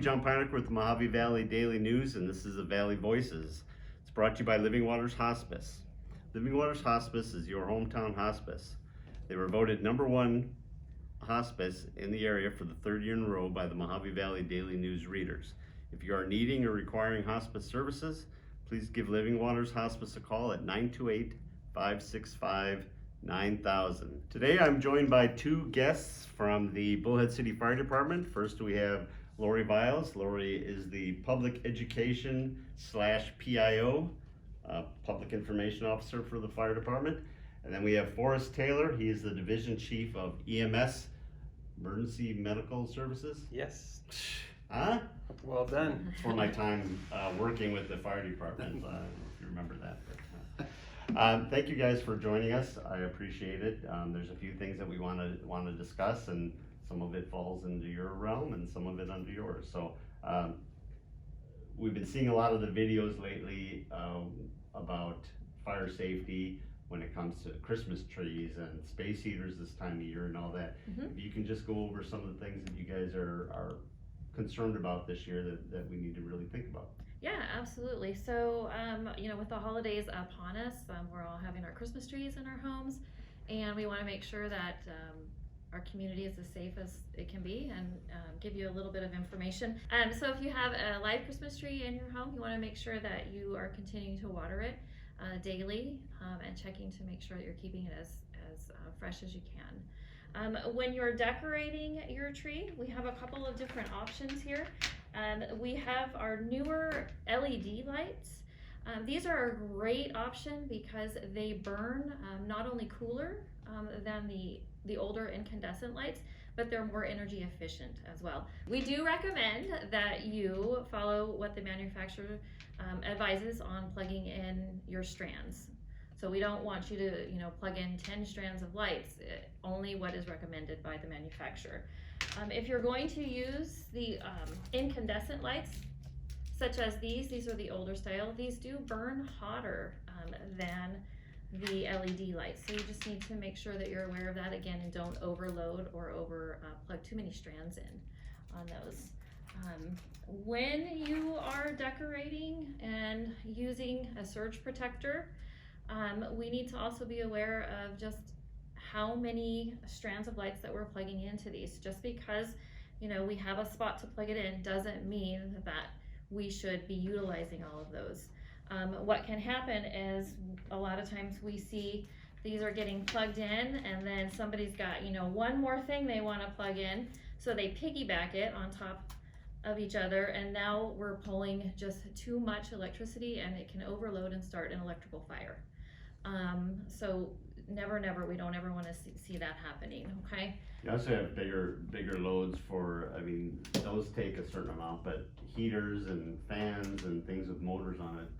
John Pynakker with the Mohave Valley Daily News, and this is the Valley Voices. It's brought to you by Living Waters Hospice. Living Waters Hospice is your hometown hospice. They were voted #1 hospice in the area for the 3rd year in a row by the Mohave Valley Daily News readers. If you are needing or requiring hospice services, please give Living Waters Hospice a call at 928-565-9000. Today I'm joined by 2 guests from the Bullhead City Fire Department. First we have Lorrae Viles. Lorrae is the Public Education / PIO, Public Information Officer for the Fire Department. And then we have Forrest Taylor. He is the Division Chief of EMS, Emergency Medical Services. Yes. Huh? Well done. It's for my time working with the fire department. I don't know if you remember that. But, thank you guys for joining us. I appreciate it. There's a few things that we want to discuss, and some of it falls into your realm, and some of it under yours. So we've been seeing a lot of the videos lately about fire safety when it comes to Christmas trees and space heaters this time of year and all that. If you can just go over some of the things that you guys are concerned about this year that we need to really think about. Yeah, absolutely. So, with the holidays upon us, we're all having our Christmas trees in our homes, and we want to make sure that our community is as safe as it can be, and give you a little bit of information. So if you have a live Christmas tree in your home, you want to make sure that you are continuing to water it daily, and checking to make sure that you're keeping it as fresh as you can. When you're decorating your tree, we have a couple of different options here. We have our newer LED lights. These are a great option because they burn not only cooler than the older incandescent lights, but they're more energy efficient as well. We do recommend that you follow what the manufacturer advises on plugging in your strands. So we don't want you to, plug in 10 strands of lights, only what is recommended by the manufacturer. If you're going to use the incandescent lights, such as these are the older style, these do burn hotter than the LED lights. So you just need to make sure that you're aware of that again, and don't overload or plug too many strands in on those. When you are decorating and using a surge protector, we need to also be aware of just how many strands of lights that we're plugging into these. Just because we have a spot to plug it in doesn't mean that we should be utilizing all of those. What can happen is a lot of times we see these are getting plugged in, and then somebody's got one more thing they want to plug in, so they piggyback it on top of each other, and now we're pulling just too much electricity, and it can overload and start an electrical fire. So never, we don't ever want to see that happening, okay? You also have bigger loads those take a certain amount, but heaters and fans and things with motors on it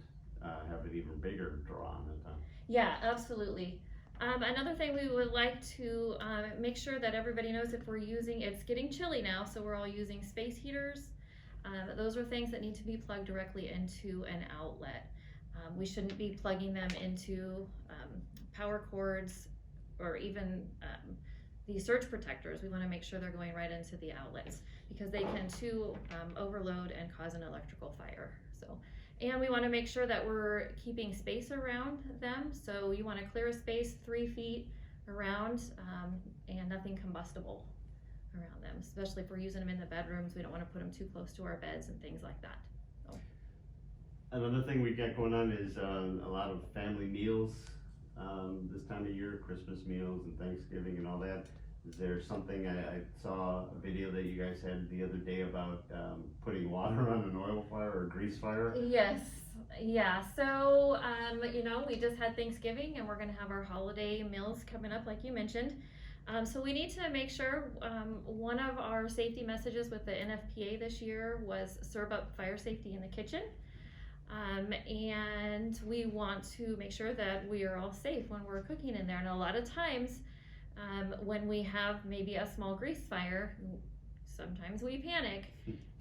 have an even bigger draw on it. Yeah, absolutely. Another thing we would like to make sure that everybody knows, if we're using, it's getting chilly now, so we're all using space heaters. Those are things that need to be plugged directly into an outlet. We shouldn't be plugging them into power cords or even the surge protectors. We want to make sure they're going right into the outlets, because they can too overload and cause an electrical fire. And we want to make sure that we're keeping space around them. So you want to clear a space 3 feet around, and nothing combustible around them, especially if we're using them in the bedrooms. We don't want to put them too close to our beds and things like that. Another thing we got going on is a lot of family meals this time of year, Christmas meals and Thanksgiving and all that. Is there something, I saw a video that you guys had the other day about putting water on an oil fire or a grease fire? Yes, yeah. So, we just had Thanksgiving, and we're gonna have our holiday meals coming up, like you mentioned. So we need to make sure, one of our safety messages with the NFPA this year was serve up fire safety in the kitchen. And we want to make sure that we are all safe when we're cooking in there. And a lot of times, when we have maybe a small grease fire, sometimes we panic,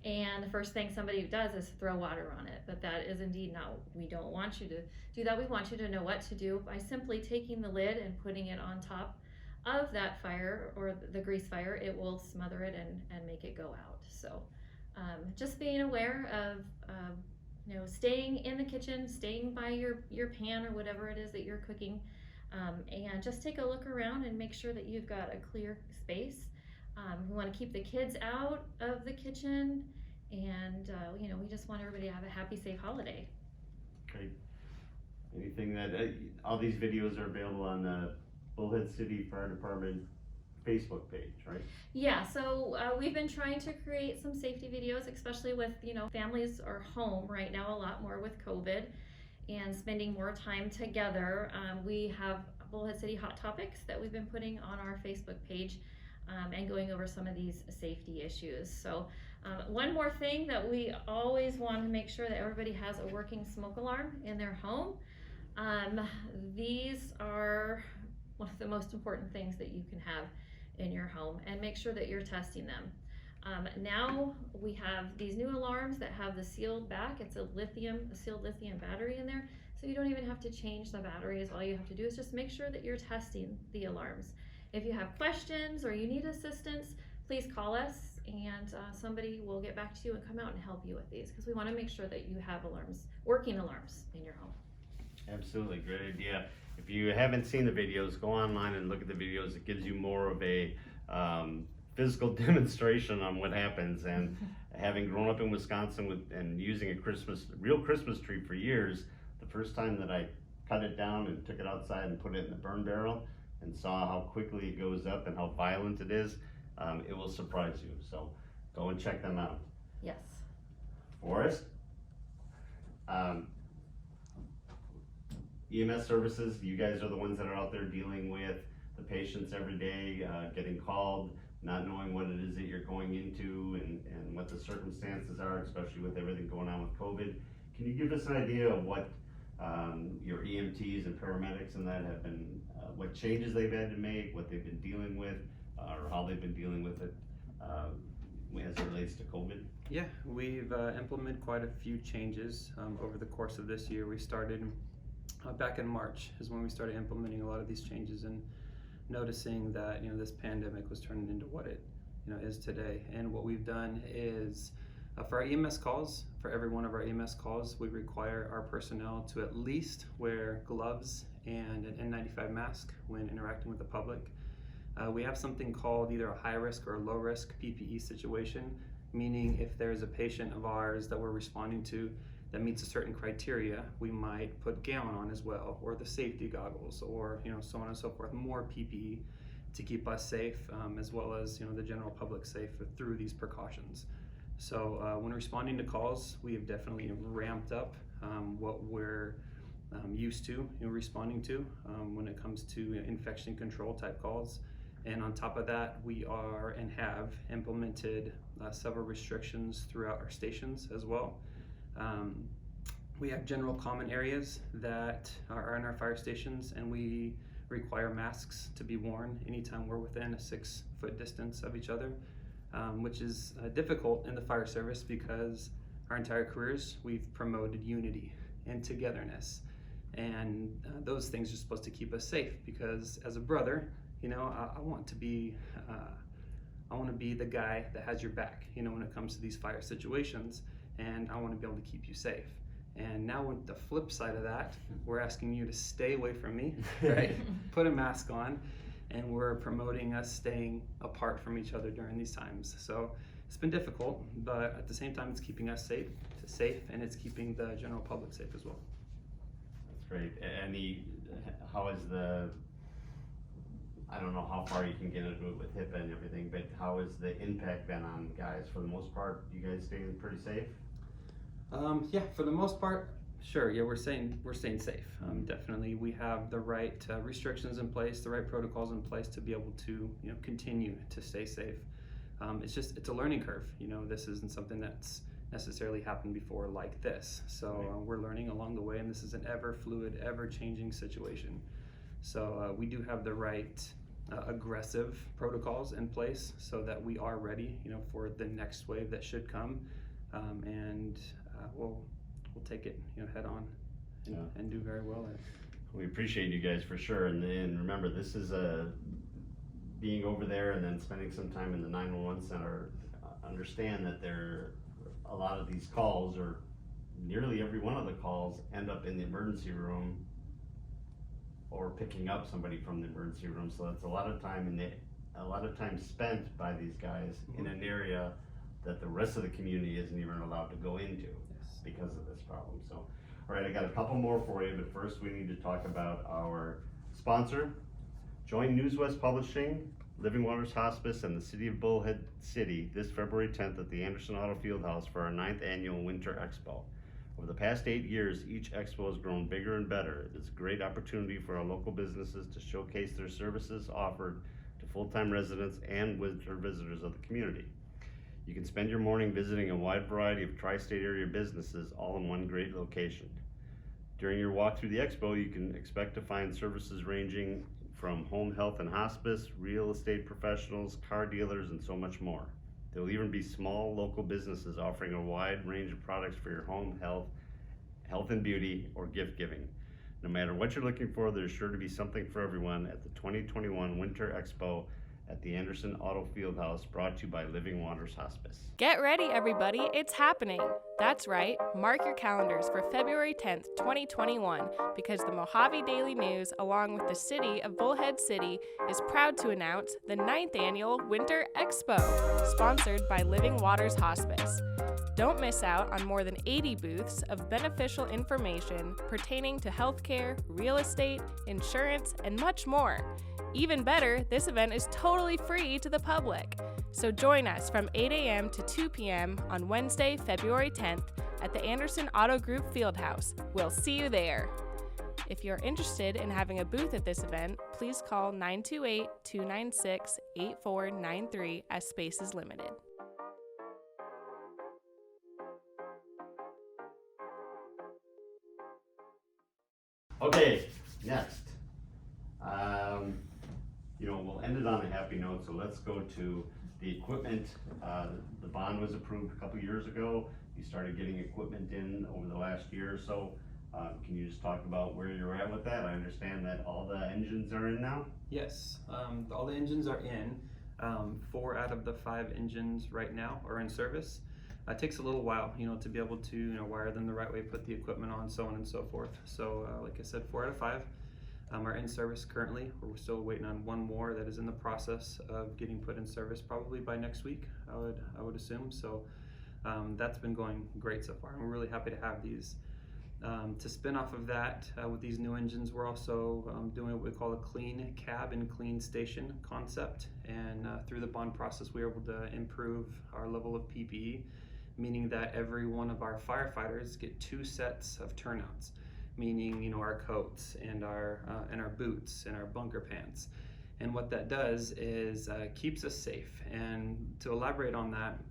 and the first thing somebody does is throw water on it. But that is indeed not, we don't want you to do that. We want you to know what to do by simply taking the lid and putting it on top of that fire or the grease fire. It will smother it and make it go out. So just being aware of, staying in the kitchen, staying by your pan or whatever it is that you're cooking, and just take a look around and make sure that you've got a clear space. We want to keep the kids out of the kitchen, and we just want everybody to have a happy, safe holiday. Great. Anything that, all these videos are available on the Bullhead City Fire Department Facebook page, right? Yeah, so we've been trying to create some safety videos, especially with, families are home right now a lot more with COVID and spending more time together. We have Bullhead City Hot Topics that we've been putting on our Facebook page and going over some of these safety issues. So one more thing that we always want to make sure that everybody has a working smoke alarm in their home. These are one of the most important things that you can have in your home, and make sure that you're testing them. Now we have these new alarms that have the sealed back. It's a sealed lithium battery in there, so you don't even have to change the batteries. All you have to do is just make sure that you're testing the alarms. If you have questions or you need assistance, please call us, and somebody will get back to you and come out and help you with these, because we want to make sure that you have working alarms in your home. Absolutely, great idea. If you haven't seen the videos, go online and look at the videos. It gives you more of a physical demonstration on what happens. And having grown up in Wisconsin and using a real Christmas tree for years, the first time that I cut it down and took it outside and put it in the burn barrel and saw how quickly it goes up and how violent it is, it will surprise you. So go and check them out. Yes. Forrest? EMS services, you guys are the ones that are out there dealing with the patients every day, getting called, not knowing what it is that you're going into and what the circumstances are, especially with everything going on with COVID. Can you give us an idea of what your EMTs and paramedics and that have been, what changes they've had to make, what they've been dealing with, or how they've been dealing with it as it relates to COVID? Yeah, we've implemented quite a few changes over the course of this year. We started back in March is when we started implementing a lot of these changes and noticing that this pandemic was turning into what it is today. And what we've done is for our EMS calls, for every one of our EMS calls, we require our personnel to at least wear gloves and an N95 mask when interacting with the public. We have something called either a high risk or a low risk PPE situation, meaning if there's a patient of ours that we're responding to that meets a certain criteria, we might put gown on as well, or the safety goggles, or so on and so forth, more PPE to keep us safe, as well as the general public safe through these precautions. So when responding to calls, we have definitely ramped up what we're used to responding to when it comes to infection control type calls. And on top of that, we are and have implemented several restrictions throughout our stations as well. We have general common areas that are in our fire stations, and we require masks to be worn anytime we're within a 6-foot distance of each other, which is difficult in the fire service because our entire careers we've promoted unity and togetherness, and those things are supposed to keep us safe, because as a brother, I want to be the guy that has your back when it comes to these fire situations, and I want to be able to keep you safe. And now with the flip side of that, we're asking you to stay away from me, right? Put a mask on, and we're promoting us staying apart from each other during these times. So it's been difficult, but at the same time, it's keeping us safe, and it's keeping the general public safe as well. That's great. How is I don't know how far you can get into it with HIPAA and everything, but how has the impact been on guys? For the most part, you guys staying pretty safe? Yeah, for the most part, sure. Yeah, we're staying safe. Definitely, we have the right restrictions in place, the right protocols in place to be able to continue to stay safe. It's a learning curve. This isn't something that's necessarily happened before like this. So we're learning along the way, and this is an ever fluid, ever changing situation. So we do have the right aggressive protocols in place so that we are ready, for the next wave that should come, and we'll take it, head on and do very well at it. We appreciate you guys for sure, and remember, this is being over there and then spending some time in the 911 center. Understand that a lot of these calls, or nearly every one of the calls, end up in the emergency room or picking up somebody from the emergency room. So that's a lot of time a lot of time spent by these guys in an area that the rest of the community isn't even allowed to go into because of this problem. So, all right, I got a couple more for you, but first we need to talk about our sponsor. Join News West Publishing, Living Waters Hospice, and the City of Bullhead City this February 10th at the Anderson Auto Fieldhouse for our 9th annual Winter Expo. Over the past 8 years, each expo has grown bigger and better. It's a great opportunity for our local businesses to showcase their services offered to full-time residents and winter visitors of the community. You can spend your morning visiting a wide variety of tri-state area businesses all in one great location. During your walk through the expo, you can expect to find services ranging from home health and hospice, real estate professionals, car dealers, and so much more. There will even be small local businesses offering a wide range of products for your home health and beauty, or gift giving. No matter what you're looking for, there's sure to be something for everyone at the 2021 Winter Expo at the Anderson Auto Fieldhouse, brought to you by Living Waters Hospice. Get ready, everybody, it's happening. That's right, mark your calendars for February 10th, 2021, because the Mohave Daily News, along with the City of Bullhead City, is proud to announce the 9th annual Winter Expo, sponsored by Living Waters Hospice. Don't miss out on more than 80 booths of beneficial information pertaining to healthcare, real estate, insurance, and much more. Even better, this event is totally free to the public. So join us from 8 a.m. to 2 p.m. on Wednesday, February 10th at the Anderson Auto Group Fieldhouse. We'll see you there. If you're interested in having a booth at this event, please call 928-296-8493 as space is limited. Okay, next. We'll end it on a happy note, so let's go to the equipment. The bond was approved a couple years ago. You started getting equipment in over the last year or so. Can you just talk about where you're at with that? I understand that all the engines are in now? Yes, all the engines are in. 4 out of the 5 engines right now are in service. It takes a little while, to be able to, wire them the right way, put the equipment on, so on and so forth. So, like I said, 4 out of 5 are in service currently. We're still waiting on one more that is in the process of getting put in service, probably by next week, I would assume. So, that's been going great so far. I'm really happy to have these. To spin off of that, with these new engines, we're also doing what we call a clean cab and clean station concept. And through the bond process, we were able to improve our level of PPE, meaning that every one of our firefighters get 2 sets of turnouts, meaning our coats and our boots and our bunker pants. And what that does is keeps us safe. And to elaborate on that,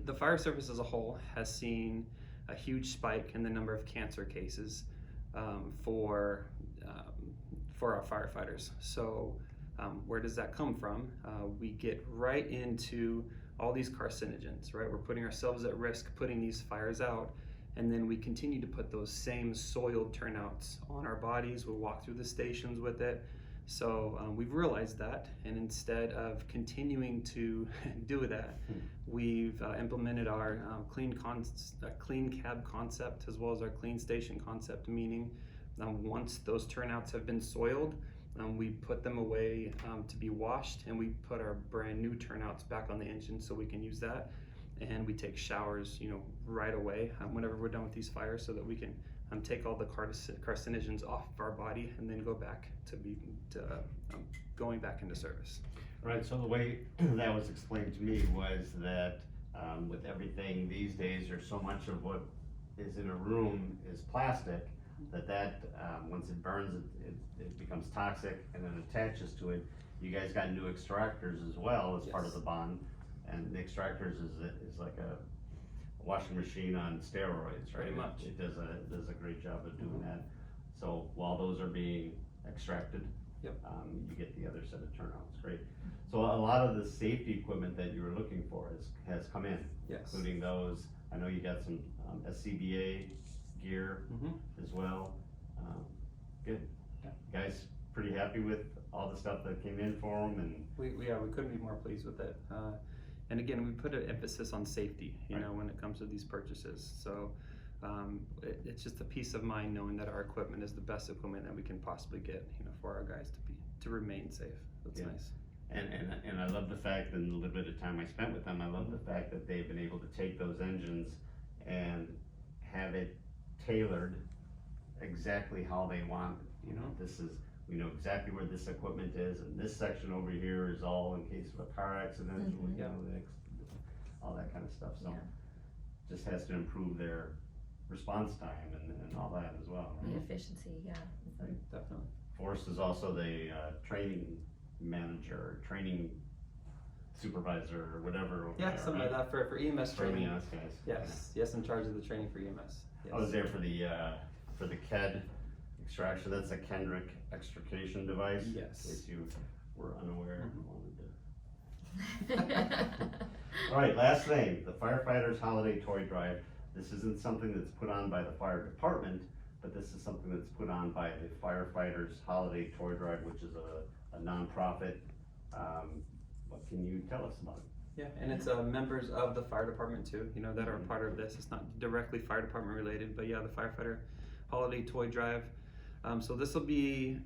the fire service as a whole has seen a huge spike in the number of cancer cases for our firefighters. So where does that come from? We get right into all these carcinogens, right? We're putting ourselves at risk, putting these fires out, and then we continue to put those same soiled turnouts on our bodies. We'll walk through the stations with it. So we've realized that, and instead of continuing to do that, we've implemented our clean cab concept, as well as our clean station concept, meaning once those turnouts have been soiled, we put them away to be washed, and we put our brand new turnouts back on the engine so we can use that. And we take showers, right away whenever we're done with these fires, so that we can take all the carcinogens off of our body and then go back to going back into service. Right, so the way that was explained to me was that with everything these days, there's so much of what is in a room is plastic, that once it burns, it becomes toxic and then attaches to it. You guys got new extractors as well as part of the bond, and the extractors is like a washing machine on steroids, right? Pretty much. It does a great job of doing that. So while those are being extracted, Yep. You get the other set of turnouts. Great. So a lot of the safety equipment that you were looking for has come in, Yes. including those. I know you got some SCBA gear as well. Good. Guys, pretty happy with all the stuff that came in for them, and We couldn't be more pleased with it. And again, we put an emphasis on safety, you Right. know, when it comes to these purchases. So it's just a peace of mind knowing that our equipment is the best equipment that we can possibly get, you know, for our guys to remain safe. That's Yeah. nice. And I love the fact, and the little bit of time I spent with them, I love the fact that they've been able to take those engines and have it tailored exactly how they want it. You know, this is, we know exactly where this equipment is, and this section over here is all in case of a car accident, you know, all that kind of stuff, so. Yeah. Just has to improve their response time and all that as well, The right? efficiency, yeah. Definitely. Forrest is also the training manager, training supervisor, or whatever over Yeah, there, something right? like that for EMS For training. EMS guys. Yes, in charge of the training for EMS. Yes. I was there for the KED extraction, that's a Kendrick extrication device. Yes. In case you were unaware. Mhm. All right, last thing, the Firefighters Holiday Toy Drive. This isn't something that's put on by the fire department, but this is something that's put on by the Firefighters Holiday Toy Drive, which is a nonprofit. What can you tell us about it? Yeah, and it's members of the fire department too, you know, that are part of this. It's not directly fire department related, but yeah, the Firefighter Holiday Toy Drive. So this will be,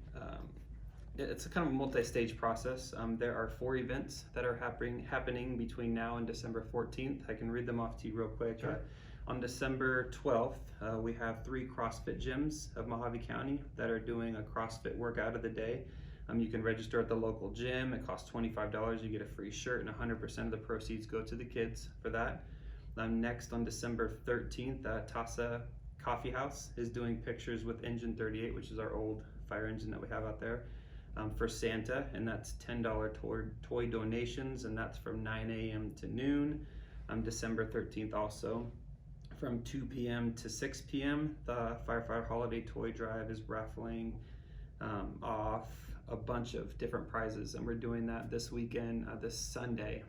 it's a kind of multi-stage process. There are 4 events that are happening between now and December 14th. I can read them off to you real quick. Sure. On December 12th, we have 3 CrossFit gyms of Mohave County that are doing a CrossFit workout of the day. You can register at the local gym. It costs $25. You get a free shirt, and 100% of the proceeds go to the kids for that. Next, on December 13th, Tasa Coffee House is doing pictures with Engine 38, which is our old fire engine that we have out there, for Santa, and that's $10 toward toy donations, and that's from 9 a.m. to noon. December 13th also, from 2 p.m. to 6 p.m., the Firefighter Holiday Toy Drive is raffling off a bunch of different prizes, and we're doing that this weekend, this Sunday,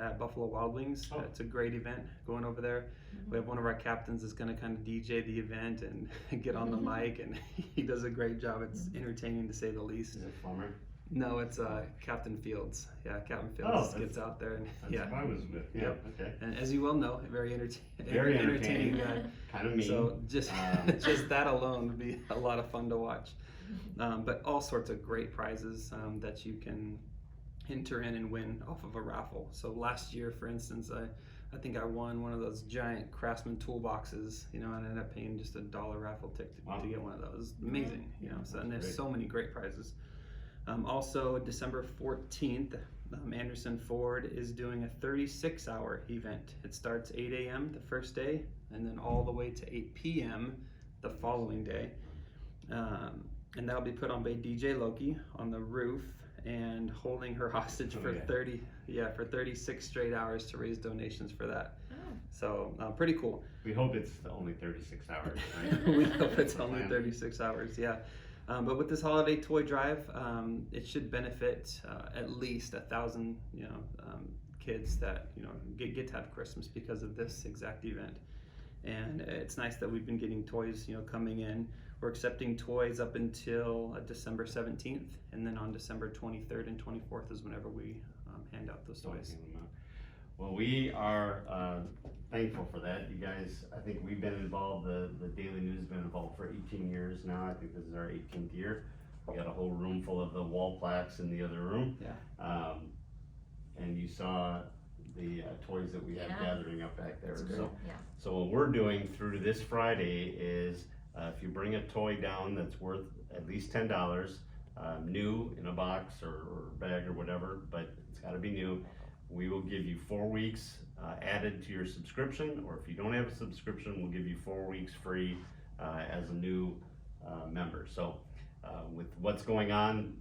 at Buffalo Wild Wings. Oh. It's a great event going over there. We have one of our captains that's going to kind of DJ the event and get on the mic, and he does a great job. It's entertaining to say the least. Is it Plummer? No, it's Captain Fields. Yeah, Captain Oh, Fields that's- gets out there, and That's yeah. who I was with, yeah, Yep. okay. And as you well know, very Very entertaining. guy. Kind of mean. So just Um, just that alone would be a lot of fun to watch. But all sorts of great prizes that you can enter in and win off of a raffle. So last year, for instance, I think I won one of those giant Craftsman toolboxes, you know, and I ended up paying just $1 raffle ticket Wow. to get one of those. Amazing, you know. So, That's and there's great. so many great prizes. Also, December 14th, Anderson Ford is doing a 36-hour event. It starts 8 a.m. the first day, and then all the way to 8 p.m. the following day. And that'll be put on by DJ Loki on the roof and holding her hostage for 36 straight hours to raise donations for that. Oh. So pretty cool. We hope it's only 36 hours, right? We hope it's Plan. only 36 hours, yeah. But with this holiday toy drive, it should benefit at least 1,000, kids that get to have Christmas because of this exact event. And it's nice that we've been getting toys, coming in. We're accepting toys up until December 17th, and then on December 23rd and 24th is whenever we hand out those toys. Well, we are thankful for that. You guys, I think we've been involved, the Daily News has been involved for 18 years now. I think this is our 18th year. We got a whole room full of the wall plaques in the other room. Yeah. And you saw the toys that we have Yeah. gathering up back there. That's great. So, Yeah. so what we're doing through this Friday is if you bring a toy down that's worth at least $10, new in a box or bag or whatever, but it's gotta be new, we will give you 4 weeks added to your subscription, or if you don't have a subscription, we'll give you 4 weeks free as a new member. So with what's going on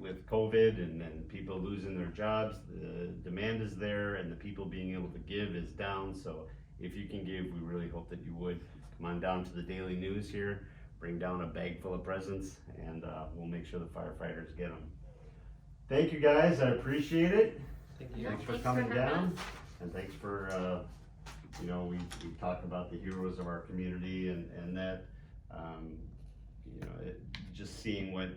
with COVID and people losing their jobs, the demand is there and the people being able to give is down. So if you can give, we really hope that you would. Come on down to the Daily News here, bring down a bag full of presents, and we'll make sure the firefighters get them. Thank you guys, I appreciate it. Thank you. Yeah. Thanks for Thanks coming for having down, us. and thanks for, we talk about the heroes of our community and that, just seeing what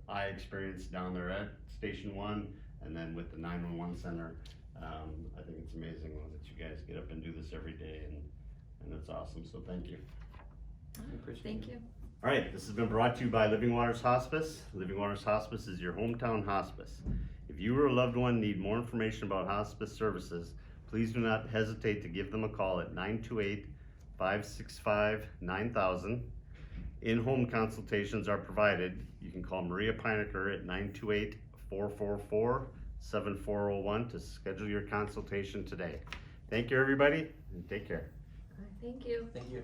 I experienced down there at Station 1, and then with the 911 center, I think it's amazing that you guys get up and do this every day, and it's awesome, so thank you. Appreciate Thank it. you. All right, this has been brought to you by Living Waters Hospice. Living Waters Hospice is your hometown hospice. If you or a loved one need more information about hospice services, please do not hesitate to give them a call at 928-565-9000. In-home consultations are provided. You can call Maria Pynakker at 928-444-7401 to schedule your consultation today. Thank you, everybody, and take care. Thank you. Thank you.